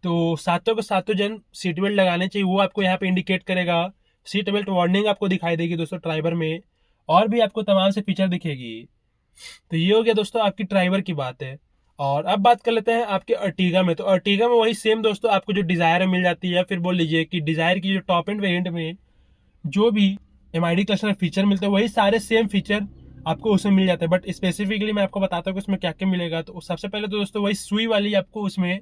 तो सातों के सातों जन सीट बेल्ट लगाने चाहिए, वो आपको यहाँ पे इंडिकेट करेगा। सीट बेल्ट वार्निंग आपको दिखाई देगी दोस्तों ड्राइवर में, और भी आपको तमाम से फीचर दिखेगी। तो ये हो गया दोस्तों आपकी ड्राइवर की बात है। और अब बात कर लेते हैं आपके अर्टिगा में। तो अर्टिगा में वही सेम दोस्तों आपको जो डिज़ायर है मिल जाती है, फिर बोल लीजिए कि डिज़ायर की जो टॉप एंड वेरिएंट में जो भी एमआईडी क्लस्टर में फीचर मिलते हैं वही सारे सेम फीचर आपको उसमें मिल जाते हैं। बट स्पेसिफिकली मैं आपको बताता हूँ कि उसमें क्या क्या मिलेगा। तो सबसे पहले तो दोस्तों वही सुई वाली आपको उसमें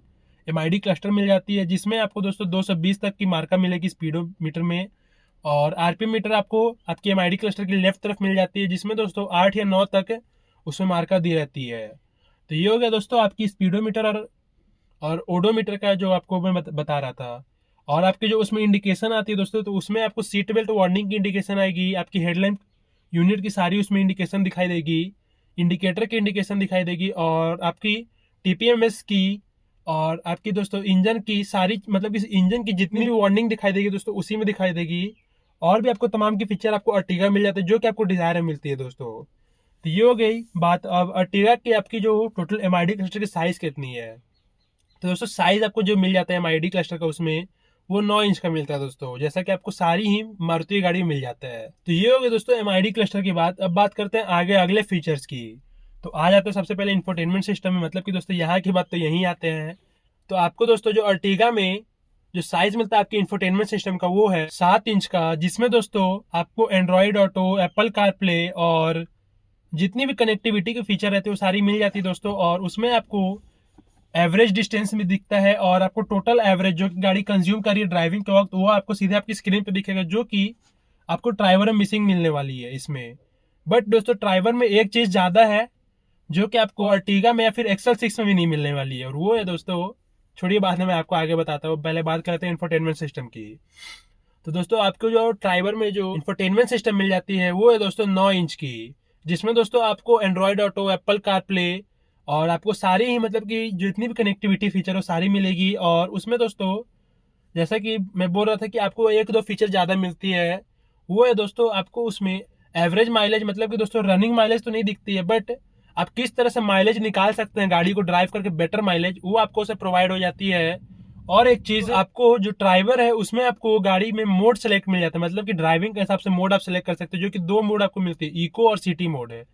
एमआईडी क्लस्टर मिल जाती है, जिसमें आपको दोस्तों 220 तक की मार्का मिलेगी स्पीडोमीटर में। और आरपीएम मीटर आपको आपकी एमआईडी क्लस्टर की लेफ्ट तरफ मिल जाती है, जिसमें दोस्तों 8 या 9 तक उसमें मार्का दी रहती है। तो ये हो गया दोस्तों आपकी स्पीडोमीटर और ओडोमीटर का जो आपको मैं बता रहा था। और आपके जो उसमें इंडिकेशन आती है दोस्तों, तो उसमें आपको सीट बेल्ट वार्निंग की इंडिकेशन आएगी, आपकी हेडलाइट यूनिट की सारी उसमें इंडिकेशन दिखाई देगी, इंडिकेटर की इंडिकेशन दिखाई देगी, और आपकी टीपीएमएस की और आपकी दोस्तों इंजन की सारी मतलब इस इंजन की जितनी भी वार्निंग दिखाई देगी दोस्तों उसी में दिखाई देगी। और भी आपको तमाम की फीचर आपको अर्टिगा मिल जाते हैं जो कि आपको डिजायर में मिलती है दोस्तों। तो ये हो गई बात। अब अर्टिगा की आपकी जो टोटल एमआईडी क्लस्टर की साइज कितनी है, तो दोस्तों साइज आपको जो मिल जाता है एमआईडी क्लस्टर का उसमें वो 9 इंच का मिलता है दोस्तों, जैसा कि आपको सारी ही मारुति गाड़ी में मिल जाता है। तो ये हो गया दोस्तों एमआईडी क्लस्टर की बात। अब बात करते हैं आगे अगले फीचर्स की। तो आ जाते हैं सबसे पहले इंफोटेनमेंट सिस्टम में, मतलब कि दोस्तों यहाँ की बात तो यहीं आते हैं। तो आपको दोस्तों जो अर्टिगा में जो साइज मिलता है आपके इंफोटेनमेंट सिस्टम का वो है 7 इंच का, जिसमें दोस्तों आपको एंड्रॉइड ऑटो, एप्पल कारप्ले और जितनी भी कनेक्टिविटी के फीचर रहते हैं वो सारी मिल जाती है दोस्तों। और उसमें आपको एवरेज डिस्टेंस में दिखता है, और आपको टोटल एवरेज जो गाड़ी कंज्यूम कर रही है ड्राइविंग के वक्त वो आपको सीधे आपकी स्क्रीन पे दिखेगा, जो कि आपको ड्राइवर में मिसिंग मिलने वाली है इसमें। बट दोस्तों ड्राइवर में एक चीज़ ज़्यादा है जो कि आपको अर्टिगा में या फिर एक्सल 6 में भी नहीं मिलने वाली है, और वो है दोस्तों, छोड़िए बाद में मैं आपको आगे बताता हूँ, पहले बात करते हैं इंफोटेनमेंट सिस्टम की। तो दोस्तों आपको जो ड्राइवर में जो इंफोटेनमेंट सिस्टम मिल जाती है वो है दोस्तों 9 इंच की, जिसमें दोस्तों आपको एंड्रॉइड ऑटो, एप्पल कारप्ले और आपको सारी ही मतलब कि जितनी भी कनेक्टिविटी फीचर हो सारी मिलेगी। और उसमें दोस्तों जैसा कि मैं बोल रहा था कि आपको एक दो फीचर ज़्यादा मिलती है, वो है दोस्तों आपको उसमें एवरेज माइलेज, मतलब कि दोस्तों रनिंग माइलेज तो नहीं दिखती है, बट आप किस तरह से माइलेज निकाल सकते हैं गाड़ी को ड्राइव करके बेटर माइलेज, वो आपको उसे प्रोवाइड हो जाती है। और एक चीज़ आपको जो ड्राइवर है उसमें आपको गाड़ी में मोड सेलेक्ट मिल जाता है, मतलब कि ड्राइविंग के हिसाब से मोड आप सेलेक्ट कर सकते हो, जो कि 2 मोड आपको मिलती है, इको और सिटी मोड है।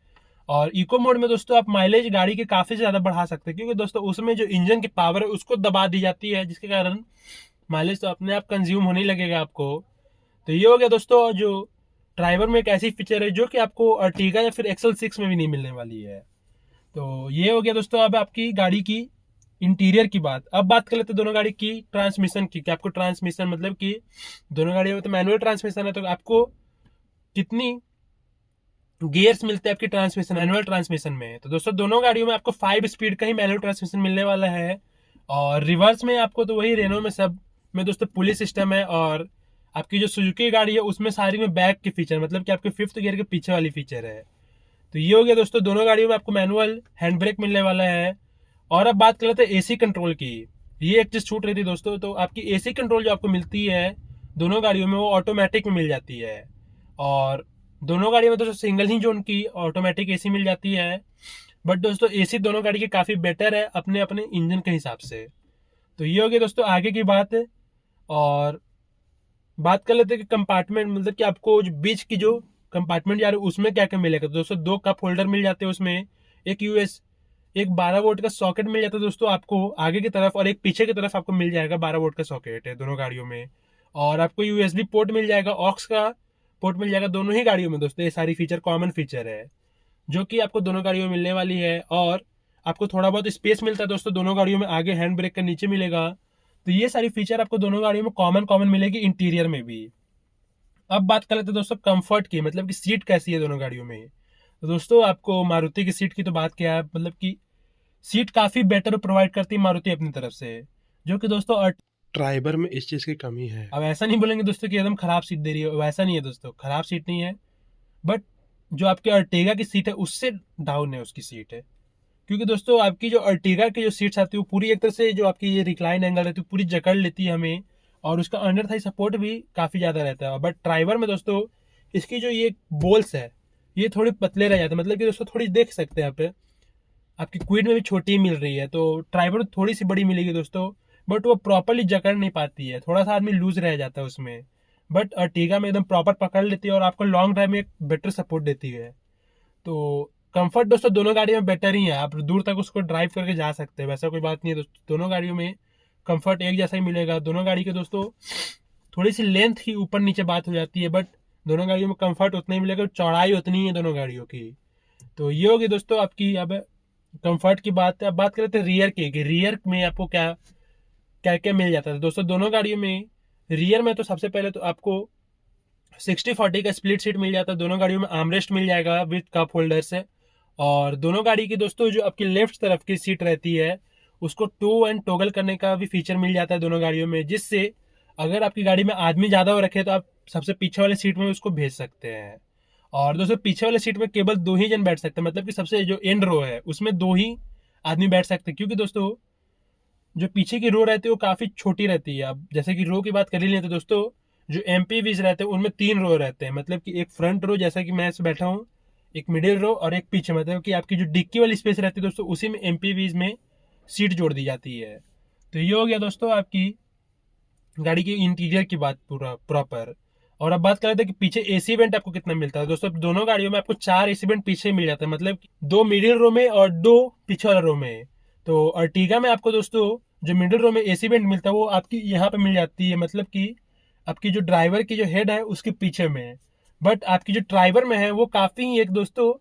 और इको मोड में दोस्तों आप माइलेज गाड़ी के काफ़ी ज़्यादा बढ़ा सकते हैं, क्योंकि दोस्तों उसमें जो इंजन की पावर है उसको दबा दी जाती है, जिसके कारण माइलेज तो अपने आप कंज्यूम होने लगेगा आपको। तो ये हो गया दोस्तों जो ड्राइवर में एक ऐसी फीचर है जो कि आपको अर्टिगा या फिर एक्सल 6 में भी नहीं मिलने वाली है। तो ये हो गया दोस्तों अब आपकी गाड़ी की इंटीरियर की बात। अब बात कर लेते हैं दोनों गाड़ी की ट्रांसमिशन की, कि आपको ट्रांसमिशन मतलब कि दोनों गाड़ियों में तो मैनुअल ट्रांसमिशन है, तो आपको कितनी गियर्स मिलते हैं आपकी ट्रांसमिशन मैनुअल ट्रांसमिशन में। तो दोस्तों दोनों गाड़ियों में आपको 5 स्पीड का ही मैनुअल ट्रांसमिशन मिलने वाला है। और रिवर्स में आपको तो वही रेनो में सब में दोस्तों पुलिस सिस्टम है, और आपकी जो सुजुकी गाड़ी है उसमें सारी में बैक के फीचर, मतलब कि आपके 5th गियर के पीछे वाली फीचर है। तो ये हो गया दोस्तों दोनों गाड़ियों में आपको मैनुअल हैंड ब्रेक मिलने वाला है। और अब बात कर लेते हैं एसी कंट्रोल की। ये एक चीज छूट रही थी दोस्तों, तो आपकी एसी कंट्रोल जो आपको मिलती है दोनों गाड़ियों में वो ऑटोमेटिक में मिल जाती है। और दोनों गाड़ियों में दोस्तों सिंगल ही जोन की ऑटोमेटिक एसी मिल जाती है। बट दोस्तों एसी दोनों गाड़ी की काफी बेटर है अपने अपने इंजन के हिसाब से। तो ये हो गया दोस्तों आगे की बात। और बात कर लेते हैं कि कंपार्टमेंट, मतलब कि आपको जो बीच की जो कंपार्टमेंट जा रही है उसमें क्या क्या मिलेगा। तो दोस्तों 2 कप होल्डर मिल जाते हैं उसमें, एक यूएस एक 12 वोल्ट का सॉकेट मिल जाता है दोस्तों आपको आगे की तरफ, और एक पीछे की तरफ आपको मिल जाएगा 12 वोल्ट का सॉकेट है दोनों गाड़ियों में। और आपको यूएसबी पोर्ट मिल जाएगा, ऑक्स का पोर्ट मिल जाएगा दोनों ही गाड़ियों में दोस्तों। ये सारी फीचर कॉमन फीचर है जो कि आपको दोनों गाड़ियों में मिलने वाली है। और आपको थोड़ा बहुत स्पेस मिलता है दोस्तों दोनों गाड़ियों में, आगे हैंड ब्रेक का नीचे मिलेगा। तो ये सारी फीचर आपको दोनों गाड़ियों में कॉमन कॉमन मिलेगी इंटीरियर में भी। अब बात कर लेते हैं दोस्तों कंफर्ट की, मतलब कि सीट कैसी है दोनों गाड़ियों में। तो दोस्तों आपको मारुति की सीट की तो बात किया है, मतलब कि सीट काफी बेटर प्रोवाइड करती है मारुति अपनी तरफ से, जो कि दोस्तों ट्राइबर में इस चीज की कमी है। अब ऐसा नहीं बोलेंगे दोस्तों कि एकदम खराब सीट दे रही है, वैसा नहीं है दोस्तों, खराब सीट नहीं है। बट जो आपके अर्टिगा की सीट है उससे डाउन है उसकी सीट है, क्योंकि दोस्तों आपकी जो अर्टिगा की जो सीट्स आती है वो पूरी एक तरह से जो आपकी ये रिक्लाइन एंगल रहती है पूरी जकड़ लेती है हमें, और उसका अंडर थाई सपोर्ट भी काफी ज्यादा रहता है। बट ड्राइवर में दोस्तों इसकी जो ये बोल्स है ये थोड़े पतले रह जाते हैं, मतलब कि दोस्तों थोड़ी देख सकते हैं यहाँ पे आपकी क्विड में भी छोटी मिल रही है, तो ड्राइवर थोड़ी सी बड़ी मिलेगी दोस्तों। बट वो प्रॉपरली जकड़ नहीं पाती है, थोड़ा सा आदमी लूज रह जाता है उसमें। बट अर्टिगा में एकदम प्रॉपर पकड़ लेती है और आपको लॉन्ग ड्राइव में एक बेटर सपोर्ट देती है। तो कंफर्ट दोस्तों दोनों गाड़ियों में बेटर ही है, आप दूर तक उसको ड्राइव करके जा सकते हैं, वैसा कोई बात नहीं है दोस्तों। दोनों गाड़ियों में कंफर्ट एक जैसा ही मिलेगा। दोनों गाड़ी के दोस्तों थोड़ी सी लेंथ की ऊपर नीचे बात हो जाती है, बट दोनों गाड़ियों में कंफर्ट उतना ही मिलेगा, चौड़ाई उतनी ही है दोनों गाड़ियों की। तो ये होगी दोस्तों आपकी अब कंफर्ट की बात है। अब बात करते हैं रियर की कि रियर में आपको क्या क्या क्या मिल जाता है दोस्तों दोनों गाड़ियों में। रियर में तो सबसे पहले तो आपको 60-40 का स्प्लिट सीट मिल जाता है दोनों गाड़ियों में, आर्मरेस्ट मिल जाएगा विद कप होल्डर से। और दोनों गाड़ी की दोस्तों जो आपकी लेफ्ट तरफ की सीट रहती है उसको टू एंड टॉगल करने का भी फीचर मिल जाता है दोनों गाड़ियों में, जिससे अगर आपकी गाड़ी में आदमी ज्यादा हो रखे तो आप सबसे पीछे वाले सीट में उसको भेज सकते हैं। और दोस्तों पीछे वाले सीट में केवल 2 ही जन बैठ सकते हैं, मतलब कि सबसे जो एंड रो है उसमें 2 ही आदमी बैठ सकते हैं, क्योंकि दोस्तों जो पीछे की रो रहती है वो काफी छोटी रहती है। अब जैसे कि रो की बात कर ही लेते दोस्तों, जो एमपीवीज रहते हैं उनमें 3 रो रहते हैं, मतलब कि एक फ्रंट रो जैसा कि मैं बैठा हूँ, एक मिडिल रो और एक पीछे, मतलब कि आपकी जो डिक्की वाली स्पेस रहती है दोस्तों उसी में एमपीवीज में सीट जोड़ दी जाती है। तो ये हो गया दोस्तों आपकी गाड़ी की इंटीरियर की बात पूरा प्रॉपर। और अब बात कर लेते हैं कि पीछे एसी वेंट आपको कितना मिलता है। दोस्तों दोनों गाड़ियों में आपको 4 एसी वेंट पीछे मिल जाता है, मतलब 2 मिडिल रो में और 2 पीछे वाला रो में। तो अर्टिगा में आपको दोस्तों जो मिडिल रो में एसी वेंट मिलता है वो आपकी यहाँ पे मिल जाती है, मतलब कि आपकी जो ड्राइवर की जो हेड है उसके पीछे में। बट आपकी जो ड्राइवर में है वो काफी एक दोस्तों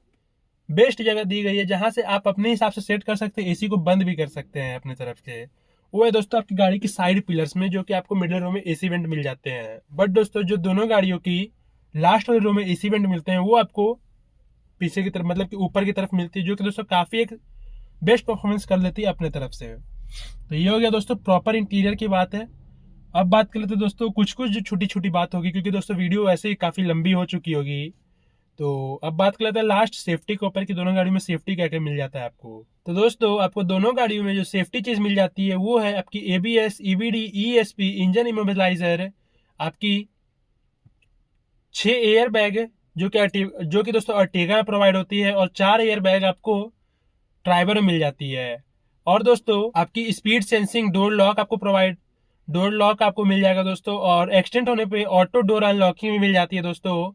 बेस्ट जगह दी गई है, जहां से आप अपने हिसाब से सेट कर सकते हैं, एसी को बंद भी कर सकते हैं अपने तरफ से। वो है दोस्तों आपकी गाड़ी की साइड पिलर्स में, जो कि आपको मिडिल रो में एसी वेंट मिल जाते हैं। बट दोस्तों जो दोनों गाड़ियों की लास्ट वाले रो में एसी वेंट मिलते हैं वो आपको पीछे की तरफ, मतलब कि ऊपर की तरफ मिलती है, जो कि दोस्तों काफी एक बेस्ट परफॉर्मेंस कर लेती है अपने तरफ से। तो ये हो गया दोस्तों प्रॉपर इंटीरियर की बात है। अब बात कर लेते हैं दोस्तों कुछ कुछ जो छोटी छोटी बात होगी, क्योंकि दोस्तों वीडियो वैसे ही काफी लंबी हो चुकी होगी। तो अब बात कर लेते हैं लास्ट सेफ्टी के ऊपर कि दोनों गाड़ियों में सेफ्टी क्या क्या मिल जाता है आपको। तो दोस्तों आपको दोनों गाड़ियों में जो सेफ्टी चीज मिल जाती है वो है आपकी ABS, EBD, ESP, engine immobiliser, आपकी 6 एयर बैग जो कि दोस्तों अर्टिगा में प्रोवाइड होती है, और 4 एयर बैग आपको ड्राइवर में मिल जाती है। और दोस्तों आपकी स्पीड सेंसिंग डोर लॉक आपको मिल जाएगा दोस्तों, और एक्सटेंड होने पे ऑटो डोर अनलॉकिंग भी मिल जाती है दोस्तों।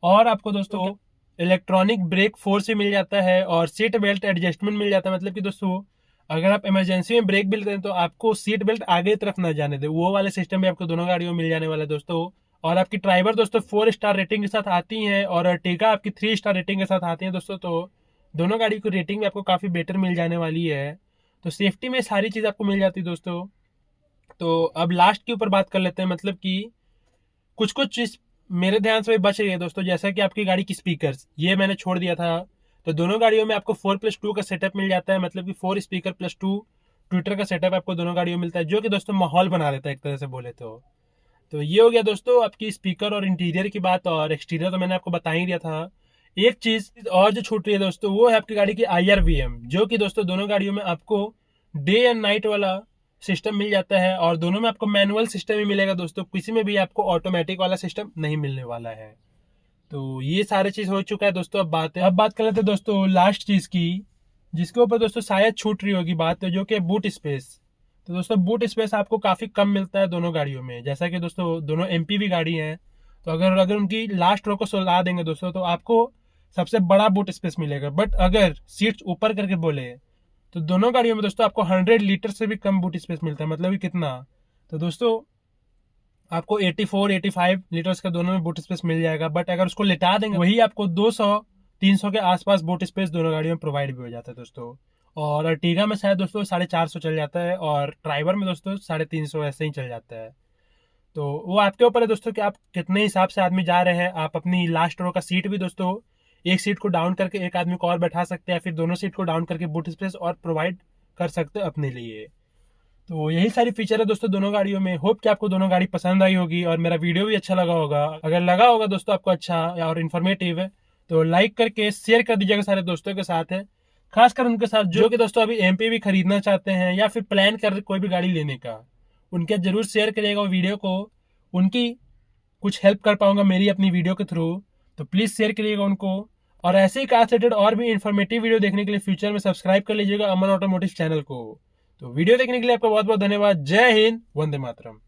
और आपको दोस्तों इलेक्ट्रॉनिक ब्रेक फोर्स भी मिल जाता है, और सीट बेल्ट एडजस्टमेंट मिल जाता है, मतलब कि दोस्तों अगर आप इमरजेंसी में ब्रेक भी लेते हैं तो आपको सीट बेल्ट आगे तरफ ना जाने दे, वो वाले सिस्टम भी आपको दोनों गाड़ियों में मिल जाने वाला है दोस्तों। और आपकी ड्राइवर दोस्तों 4 स्टार रेटिंग के साथ आती हैं, और अर्टिगा आपकी 3 स्टार रेटिंग के साथ आती है दोस्तों। तो दोनों गाड़ी की रेटिंग भी आपको काफी बेटर मिल जाने वाली है। तो सेफ्टी में सारी चीज आपको मिल जाती है दोस्तों। तो अब लास्ट के ऊपर बात कर लेते हैं, मतलब कि कुछ कुछ चीज मेरे ध्यान से बच रही है दोस्तों, जैसा कि आपकी गाड़ी की स्पीकर्स ये मैंने छोड़ दिया था। तो दोनों गाड़ियों में आपको 4+2 का सेटअप मिल जाता है, मतलब कि 4 स्पीकर प्लस 2 ट्विटर का सेटअप आपको दोनों गाड़ियों में मिलता है, जो कि दोस्तों माहौल बना देता है एक तरह से बोले तो ये हो गया दोस्तों आपकी स्पीकर और इंटीरियर की बात। और एक्सटीरियर तो मैंने आपको बता ही दिया था। एक चीज और जो छूट रही है दोस्तों वो है आपकी गाड़ी की IRVM, जो कि दोस्तों दोनों गाड़ियों में आपको डे एंड नाइट वाला सिस्टम मिल जाता है, और दोनों में आपको मैनुअल सिस्टम ही मिलेगा दोस्तों, किसी में भी आपको ऑटोमेटिक वाला सिस्टम नहीं मिलने वाला है। तो ये सारे चीज हो चुका है दोस्तों। अब बात कर लेते हैं दोस्तों लास्ट चीज की, जिसके ऊपर दोस्तों शायद छूट रही होगी बात, जो कि बूट स्पेस। तो दोस्तों बूट स्पेस आपको काफी कम मिलता है दोनों गाड़ियों में। जैसा कि दोस्तों दोनों एमपीवी गाड़ी हैं, तो अगर उनकी लास्ट रो को सुला देंगे दोस्तों, तो आपको सबसे बड़ा बूट स्पेस मिलेगा। बट अगर सीट्स ऊपर करके बोले तो दोनों गाड़ियों में दोस्तों आपको 100 लीटर से भी कम बूट स्पेस मिलता है। मतलब कि कितना, तो दोस्तों आपको 84 85 लीटर्स का दोनों में बूट स्पेस मिल जाएगा। बट अगर उसको लेटा देंगे वही आपको 200 300 के आसपास बूट स्पेस दोनों गाड़ियों में प्रोवाइड भी हो जाता है दोस्तों। और अर्टिगा में शायद दोस्तों 450 चल जाता है, और ड्राइवर में दोस्तों 350 ऐसे ही चल जाता है। तो वो आपके ऊपर है दोस्तों कि आप कितने हिसाब से आदमी जा रहे हैं। आप अपनी लास्ट रो का सीट भी दोस्तों एक सीट को डाउन करके एक आदमी को और बैठा सकते हैं, फिर दोनों सीट को डाउन करके बूट स्पेस और प्रोवाइड कर सकते हैं अपने लिए। तो यही सारी फीचर है दोस्तों दोनों गाड़ियों में। होप कि आपको दोनों गाड़ी पसंद आई होगी और मेरा वीडियो भी अच्छा लगा होगा। अगर लगा होगा दोस्तों आपको अच्छा और इन्फॉर्मेटिव है, तो लाइक करके शेयर कर दीजिएगा सारे दोस्तों के साथ है, खासकर उनके साथ जो कि दोस्तों अभी एमपी भी खरीदना चाहते हैं या फिर प्लान कर रहे कोई भी गाड़ी लेने का। उनके जरूर शेयर करिएगा वो वीडियो को, उनकी कुछ हेल्प कर पाऊंगा मेरी अपनी वीडियो के थ्रू। तो प्लीज शेयर करिएगा उनको, और ऐसे ही कार रिलेटेड और भी इन्फॉर्मेटिव वीडियो देखने के लिए फ्यूचर में सब्सक्राइब कर लीजिएगा अमन ऑटोमोटिव चैनल को। तो वीडियो देखने के लिए आपका बहुत बहुत धन्यवाद। जय हिंद, वंदे मातरम।